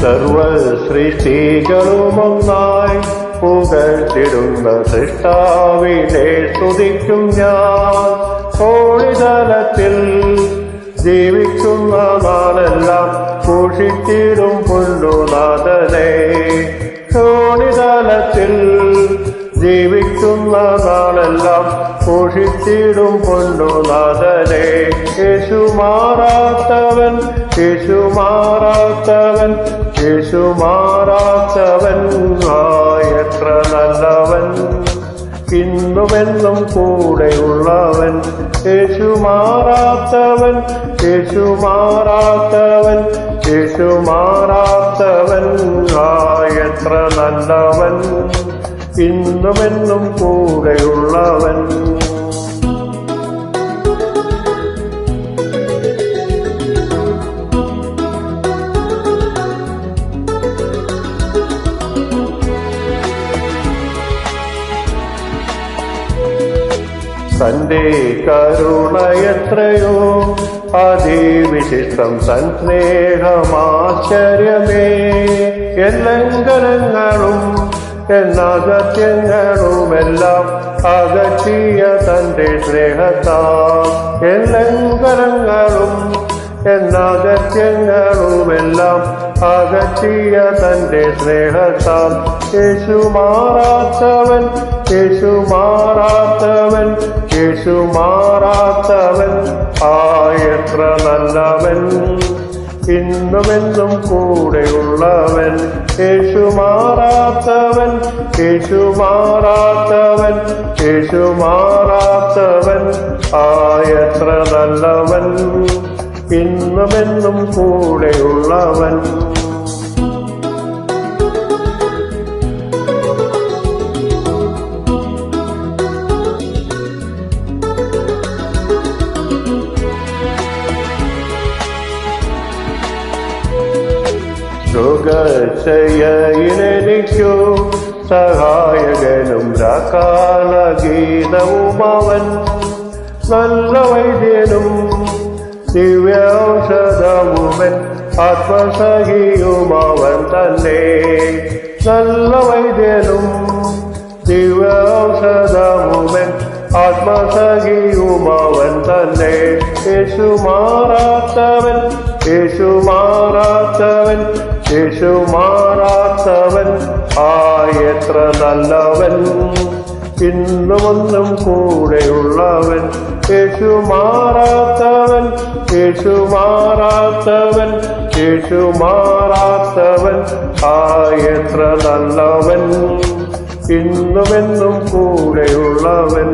സർവ സൃഷ്ടികളുമൊന്നായി പുകഴ്ത്തിടുന്ന സൃഷ്ടാവിനെ സ്തുതിക്കും ഞാൻ. കോളിതലത്തിൽ ജീവിക്കുന്ന നാളെല്ലാം പൂഷിച്ചിടും പുല്ലുനാഥനെ. കോളിതലത്തിൽ ജീവിക്കുന്ന നാളെല്ലാം പൂഷിച്ചിടും പൊന്നുനാഥനെ. യേശു മാറാത്തവൻ, യേശു മാറാത്തവൻ, യേശു മാറാത്തവൻ, എത്ര നല്ലവൻ, ഇന്നുമെന്നും കൂടെയുള്ളവൻ. യേശു മാറാത്തവൻ, യേശു മാറാത്തവൻ, യേശു മാറാത്തവൻ, എത്ര നല്ലവൻ, ഇന്നുമെന്നും കൂടെയുള്ളവൻ. തന്റെ കരുണയെത്രയോ അതിവിശിഷ്ടം, തൻ സ്നേഹമാശ്ചര്യമേ. ലംഘനങ്ങളും എന്നകത്യങ്ങളുമെല്ലാം അകറ്റിയ തന്റെ സ്നേഹത്താൽ. ലംഘനങ്ങളും എന്നകത്യങ്ങളുമെല്ലാം അകറ്റിയ തന്റെ സ്നേഹത്താൽ. യേശു മാറാത്തവൻ, യേശു മാറാത്തവൻ, യേശു മാറാത്തവൻ, എത്ര നല്ലവൻ, ഇന്നുമെന്നും കൂടെയുള്ളവൻ. യേശു മാറാത്തവൻ, യേശു മാറാത്തവൻ, യേശു മാറാത്തവൻ, എത്ര നല്ലവൻ, ഇന്നുമെന്നും കൂടെയുള്ളവൻ. രോഗശയ്യയിലെനിക്കു സഹായകനും രാക്കാലഗീതവുമവൻ. നല്ല വൈദ്യനും ദിവ്യൌഷധവുമൻ, ആത്മസഖിയുമവൻ തന്നെ. നല്ല വൈദ്യനും ദിവ്യൌഷധവുമൻ, ആത്മസഖിയുമവൻ തന്നെ. യേശു മാറാത്തവൻ, യേശു മാറാത്തവൻ, യേശു മാറാത്തവൻ, എത്ര നല്ലവൻ, ഇന്നുമൊന്നും കൂടെയുള്ളവൻ. യേശു മാറാത്തവൻ, യേശു മാറാത്തവൻ, യേശു മാറാത്തവൻ, എത്ര നല്ലവൻ, ഇന്നുമെന്നും കൂടെയുള്ളവൻ.